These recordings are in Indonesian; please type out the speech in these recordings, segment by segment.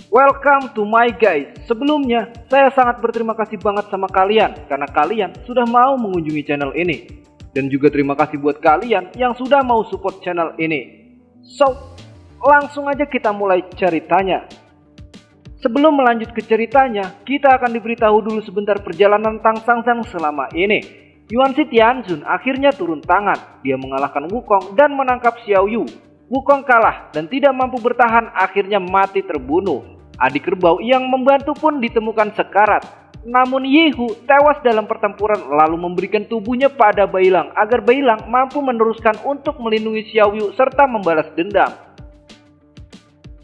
Welcome to my guys. Sebelumnya, saya sangat berterima kasih banget sama kalian karena kalian sudah mau mengunjungi channel ini. Dan juga terima kasih buat kalian yang sudah mau support channel ini. So, langsung aja kita mulai ceritanya. Sebelum melanjut ke ceritanya, kita akan diberitahu dulu sebentar perjalanan Tang Sanzang selama ini. Yuan Shi Tianzun akhirnya turun tangan. Dia mengalahkan Wukong dan menangkap Xiao Yu. Wukong kalah dan tidak mampu bertahan, akhirnya mati terbunuh. Adik kerbau yang membantu pun ditemukan sekarat. Namun Yehu tewas dalam pertempuran lalu memberikan tubuhnya pada Bailang agar Bailang mampu meneruskan untuk melindungi Xiao Yu serta membalas dendam.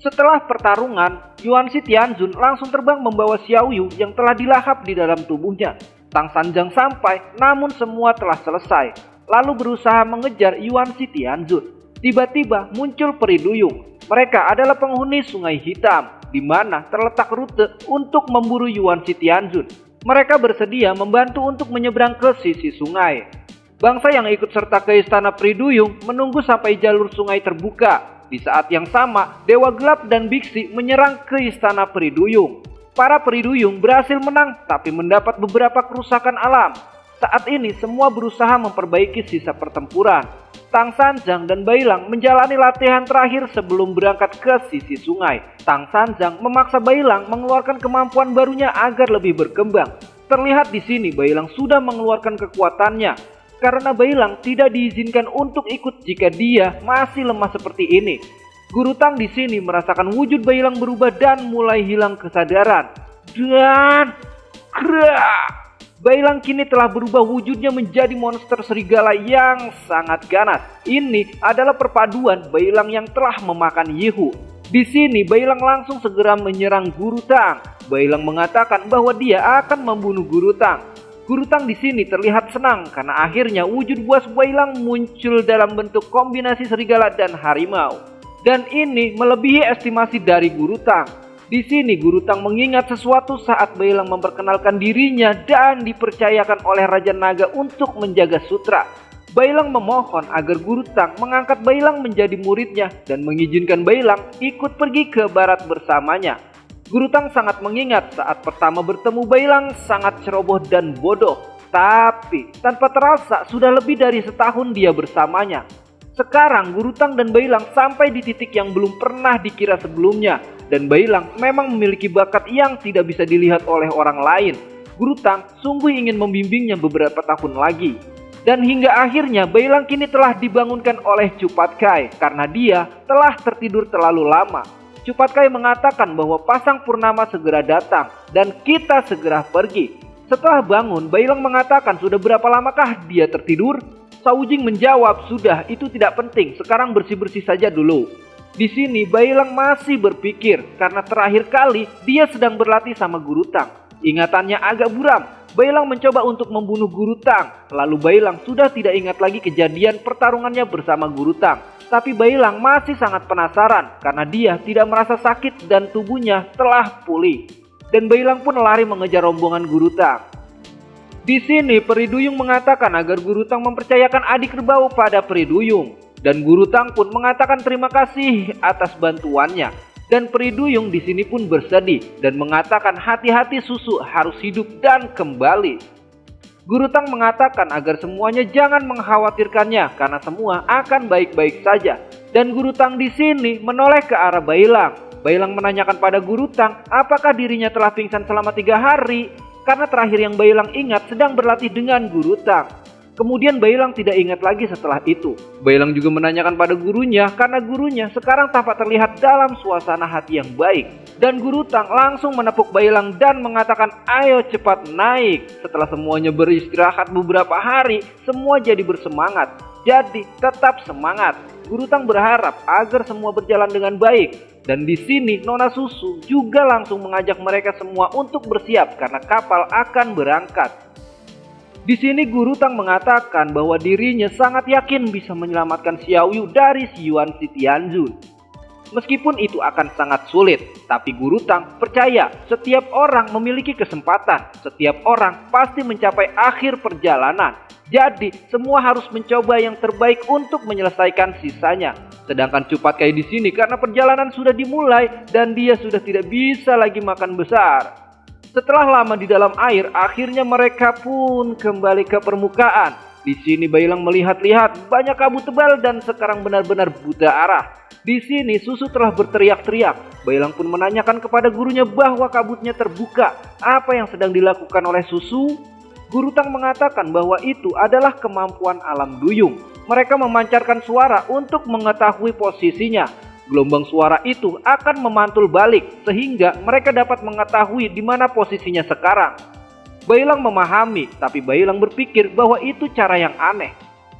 Setelah pertarungan, Yuan Shi Tianzun langsung terbang membawa Xiao Yu yang telah dilahap di dalam tubuhnya. Tang Sanzang sampai, namun semua telah selesai. Lalu berusaha mengejar Yuan Shi Tianzun. Tiba-tiba muncul peri duyung. Mereka adalah penghuni Sungai Hitam, di mana terletak rute untuk memburu Yuan Shi Tianzun. Mereka bersedia membantu untuk menyeberang ke sisi sungai. Bangsa yang ikut serta ke istana peri duyung menunggu sampai jalur sungai terbuka. Di saat yang sama, Dewa Gelap dan Biksi menyerang ke istana peri duyung. Para peri duyung berhasil menang tapi mendapat beberapa kerusakan alam. Saat ini semua berusaha memperbaiki sisa pertempuran. Tang Sanzang dan Bailang menjalani latihan terakhir sebelum berangkat ke sisi sungai. Tang Sanzang memaksa Bailang mengeluarkan kemampuan barunya agar lebih berkembang. Terlihat di sini Bailang sudah mengeluarkan kekuatannya. Karena Bailang tidak diizinkan untuk ikut jika dia masih lemah seperti ini. Guru Tang di sini merasakan wujud Bailang berubah dan mulai hilang kesadaran. Dan Bailang kini telah berubah wujudnya menjadi monster serigala yang sangat ganas. Ini adalah perpaduan Bailang yang telah memakan Yehu. Di sini Bailang langsung segera menyerang Guru Tang. Bailang mengatakan bahwa dia akan membunuh Guru Tang. Guru Tang di sini terlihat senang karena akhirnya wujud buas Bailang muncul dalam bentuk kombinasi serigala dan harimau. Dan ini melebihi estimasi dari Guru Tang. Di sini Guru Tang mengingat sesuatu saat Bailang memperkenalkan dirinya dan dipercayakan oleh Raja Naga untuk menjaga sutra. Bailang memohon agar Guru Tang mengangkat Bailang menjadi muridnya dan mengizinkan Bailang ikut pergi ke barat bersamanya. Guru Tang sangat mengingat saat pertama bertemu Bailang sangat ceroboh dan bodoh. Tapi tanpa terasa sudah lebih dari setahun dia bersamanya. Sekarang Guru Tang dan Bailang sampai di titik yang belum pernah dikira sebelumnya. Dan Bailang memang memiliki bakat yang tidak bisa dilihat oleh orang lain. Guru Tang sungguh ingin membimbingnya beberapa tahun lagi. Dan hingga akhirnya Bailang kini telah dibangunkan oleh Cupat Kai karena dia telah tertidur terlalu lama. Cupat Kai mengatakan bahwa pasang purnama segera datang dan kita segera pergi. Setelah bangun, Bailang mengatakan sudah berapa lamakah dia tertidur? Shao Jing menjawab, sudah, itu tidak penting, sekarang bersih-bersih saja dulu. Di sini Bailang masih berpikir karena terakhir kali dia sedang berlatih sama Guru Tang. Ingatannya agak buram. Bailang mencoba untuk membunuh Guru Tang. Lalu Bailang sudah tidak ingat lagi kejadian pertarungannya bersama Guru Tang. Tapi Bailang masih sangat penasaran karena dia tidak merasa sakit dan tubuhnya telah pulih. Dan Bailang pun lari mengejar rombongan Guru Tang. Di sini peri duyung mengatakan agar Guru Tang mempercayakan adik kerbau pada peri duyung. Dan Guru Tang pun mengatakan terima kasih atas bantuannya. Dan peri duyung di sini pun bersedih dan mengatakan hati-hati susu harus hidup dan kembali. Guru Tang mengatakan agar semuanya jangan mengkhawatirkannya karena semua akan baik-baik saja. Dan Guru Tang di sini menoleh ke arah Bailang. Bailang menanyakan pada Guru Tang apakah dirinya telah pingsan selama 3 hari. Karena terakhir yang Bailang ingat sedang berlatih dengan Guru Tang. Kemudian Bailang tidak ingat lagi setelah itu. Bailang juga menanyakan pada gurunya karena gurunya sekarang tampak terlihat dalam suasana hati yang baik. Dan Guru Tang langsung menepuk Bailang dan mengatakan ayo cepat naik. Setelah semuanya beristirahat beberapa hari, semua jadi bersemangat. Jadi tetap semangat. Guru Tang berharap agar semua berjalan dengan baik. Dan di sini Nona Susu juga langsung mengajak mereka semua untuk bersiap karena kapal akan berangkat. Di sini Guru Tang mengatakan bahwa dirinya sangat yakin bisa menyelamatkan Xiao Yu dari si Yuan Shi Tianzun. Meskipun itu akan sangat sulit, tapi Guru Tang percaya setiap orang memiliki kesempatan. Setiap orang pasti mencapai akhir perjalanan. Jadi semua harus mencoba yang terbaik untuk menyelesaikan sisanya. Sedangkan Cupatkai di sini karena perjalanan sudah dimulai dan dia sudah tidak bisa lagi makan besar. Setelah lama di dalam air, akhirnya mereka pun kembali ke permukaan. Di sini Bailang melihat-lihat banyak kabut tebal dan sekarang benar-benar buta arah. Di sini Susu telah berteriak-teriak. Bailang pun menanyakan kepada gurunya bahwa kabutnya terbuka. Apa yang sedang dilakukan oleh Susu? Guru Tang mengatakan bahwa itu adalah kemampuan alam duyung. Mereka memancarkan suara untuk mengetahui posisinya. Gelombang suara itu akan memantul balik sehingga mereka dapat mengetahui di mana posisinya sekarang. Bailang memahami, tapi Bailang berpikir bahwa itu cara yang aneh.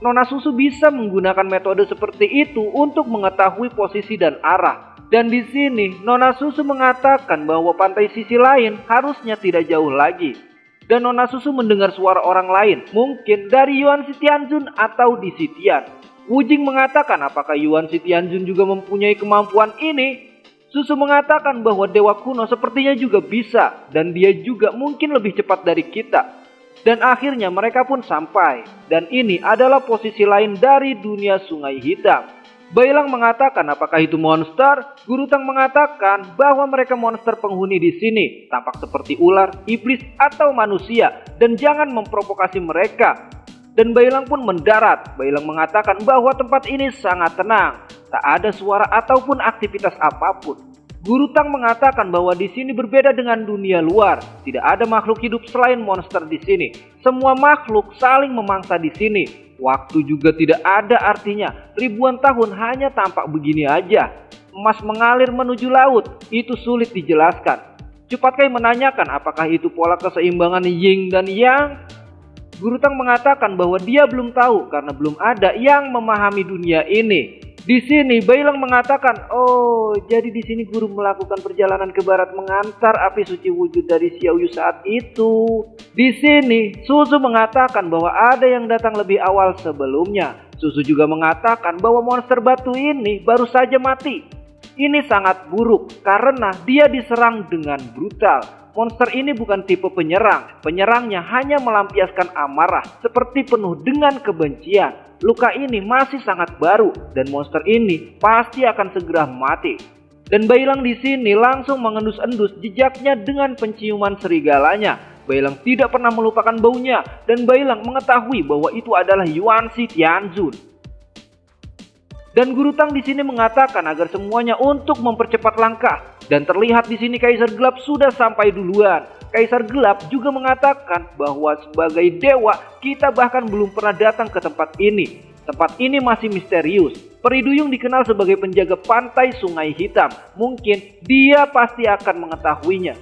Nona Susu bisa menggunakan metode seperti itu untuk mengetahui posisi dan arah. Dan di sini Nona Susu mengatakan bahwa pantai sisi lain harusnya tidak jauh lagi. Dan Nona Susu mendengar suara orang lain, mungkin dari Yuan Shitianjun atau di Sitian. Wujing mengatakan apakah Yuan Shitianjun juga mempunyai kemampuan ini? Susu mengatakan bahwa dewa kuno sepertinya juga bisa, dan dia juga mungkin lebih cepat dari kita. Dan akhirnya mereka pun sampai, dan ini adalah posisi lain dari dunia Sungai Hitam. Bailang mengatakan apakah itu monster? Guru Tang mengatakan bahwa mereka monster penghuni di sini, tampak seperti ular, iblis atau manusia, dan jangan memprovokasi mereka. Dan Bailang pun mendarat. Bailang mengatakan bahwa tempat ini sangat tenang, tak ada suara ataupun aktivitas apapun. Guru Tang mengatakan bahwa di sini berbeda dengan dunia luar. Tidak ada makhluk hidup selain monster di sini. Semua makhluk saling memangsa di sini. Waktu juga tidak ada artinya. Ribuan tahun hanya tampak begini aja. Emas mengalir menuju laut. Itu sulit dijelaskan. Cupatkai menanyakan apakah itu pola keseimbangan Yin dan Yang. Guru Tang mengatakan bahwa dia belum tahu karena belum ada yang memahami dunia ini. Di sini Bailang mengatakan, oh jadi di sini guru melakukan perjalanan ke barat mengantar api suci wujud dari Xiaoyu saat itu. Di sini Susu mengatakan bahwa ada yang datang lebih awal sebelumnya. Susu juga mengatakan bahwa monster batu ini baru saja mati. Ini sangat buruk karena dia diserang dengan brutal. Monster ini bukan tipe penyerang. Penyerangnya hanya melampiaskan amarah seperti penuh dengan kebencian. Luka ini masih sangat baru dan monster ini pasti akan segera mati. Dan Bailang di sini langsung mengendus-endus jejaknya dengan penciuman serigalanya. Bailang tidak pernah melupakan baunya dan Bailang mengetahui bahwa itu adalah Yuan Shitianjun. Dan Guru Tang di sini mengatakan agar semuanya untuk mempercepat langkah. Dan terlihat di sini Kaisar Gelap sudah sampai duluan. Kaisar Gelap juga mengatakan bahwa sebagai dewa kita bahkan belum pernah datang ke tempat ini. Tempat ini masih misterius. Peri Duyung dikenal sebagai penjaga pantai Sungai Hitam. Mungkin dia pasti akan mengetahuinya.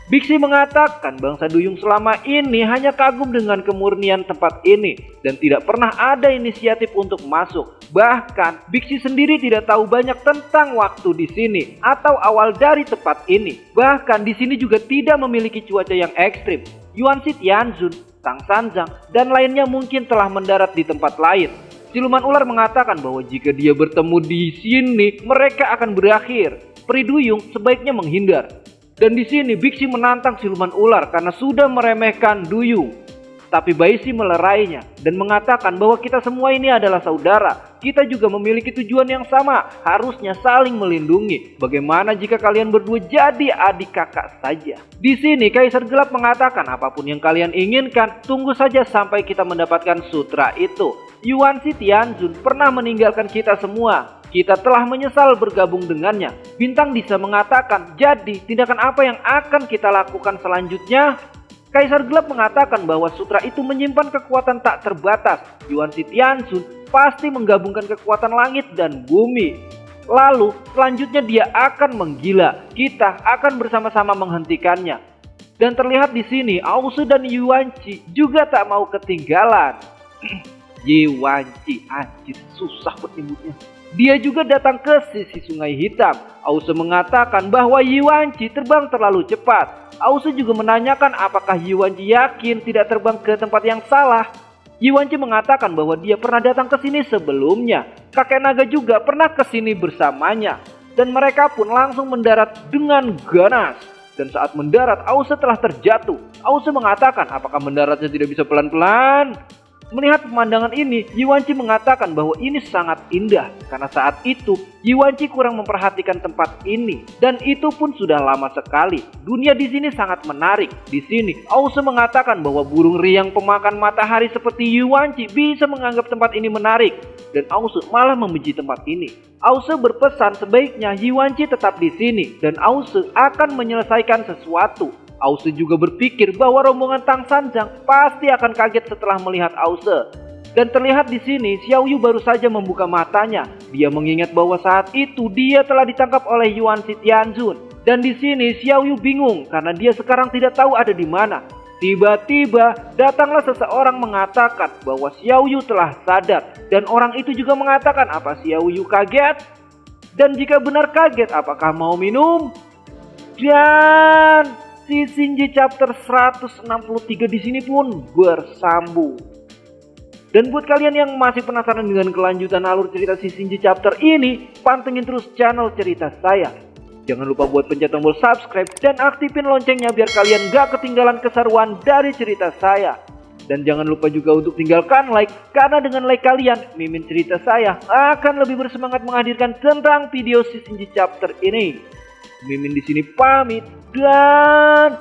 Biksi mengatakan bangsa Duyung selama ini hanya kagum dengan kemurnian tempat ini dan tidak pernah ada inisiatif untuk masuk. Bahkan Biksi sendiri tidak tahu banyak tentang waktu di sini atau awal dari tempat ini. Bahkan di sini juga tidak memiliki cuaca yang ekstrim. Yuan Shitianjun, Tang Sanjang, dan lainnya mungkin telah mendarat di tempat lain. Siluman ular mengatakan bahwa jika dia bertemu di sini mereka akan berakhir. Peri Duyung sebaiknya menghindar. Dan di sini Biksi menantang siluman ular karena sudah meremehkan Duyung. Tapi Baishi melerainya dan mengatakan bahwa kita semua ini adalah saudara. Kita juga memiliki tujuan yang sama, harusnya saling melindungi. Bagaimana jika kalian berdua jadi adik kakak saja? Di sini Kaisar Gelap mengatakan apapun yang kalian inginkan, tunggu saja sampai kita mendapatkan sutra itu. Yuan Shitianjun pernah meninggalkan kita semua. Kita telah menyesal bergabung dengannya. Bintang Disa mengatakan, jadi tindakan apa yang akan kita lakukan selanjutnya? Kaisar Gelap mengatakan bahwa sutra itu menyimpan kekuatan tak terbatas. Yuan Shitianjun pasti menggabungkan kekuatan langit dan bumi. Lalu selanjutnya dia akan menggila. Kita akan bersama-sama menghentikannya. Dan terlihat di sini Ausu dan Yuanci juga tak mau ketinggalan. Yuanci, anjir susah buat nyebutnya. Dia juga datang ke sisi Sungai Hitam. Ausu mengatakan bahwa Yuanci terbang terlalu cepat. Ausu juga menanyakan apakah Yuanci yakin tidak terbang ke tempat yang salah. Yuanci mengatakan bahwa dia pernah datang ke sini sebelumnya. Kakek naga juga pernah ke sini bersamanya. Dan mereka pun langsung mendarat dengan ganas. Dan saat mendarat Ausu telah terjatuh. Ausu mengatakan apakah mendaratnya tidak bisa pelan-pelan? Melihat pemandangan ini, Yiwanci mengatakan bahwa ini sangat indah karena saat itu Yiwanci kurang memperhatikan tempat ini dan itu pun sudah lama sekali. Dunia di sini sangat menarik. Di sini, Ause mengatakan bahwa burung riang pemakan matahari seperti Yiwanci bisa menganggap tempat ini menarik dan Ause malah membenci tempat ini. Ause berpesan sebaiknya Yiwanci tetap di sini dan Ause akan menyelesaikan sesuatu. Ause juga berpikir bahwa rombongan Tang Sanjang pasti akan kaget setelah melihat Ause. Dan terlihat di sini Xiao Yu baru saja membuka matanya. Dia mengingat bahwa saat itu dia telah ditangkap oleh Yuan Shi Tianzun. Dan di sini Xiao Yu bingung karena dia sekarang tidak tahu ada di mana. Tiba-tiba datanglah seseorang mengatakan bahwa Xiao Yu telah sadar. Dan orang itu juga mengatakan apa Xiao Yu kaget? Dan jika benar kaget, apakah mau minum? Dan si Shinji chapter 163 di sini pun bersambung. Dan buat kalian yang masih penasaran dengan kelanjutan alur cerita si Shinji chapter ini, pantengin terus channel cerita saya. Jangan lupa buat pencet tombol subscribe dan aktifin loncengnya biar kalian gak ketinggalan keseruan dari cerita saya. Dan jangan lupa juga untuk tinggalkan like, karena dengan like kalian, Mimin cerita saya akan lebih bersemangat menghadirkan tentang video si Shinji chapter ini. Mimin di sini pamit dan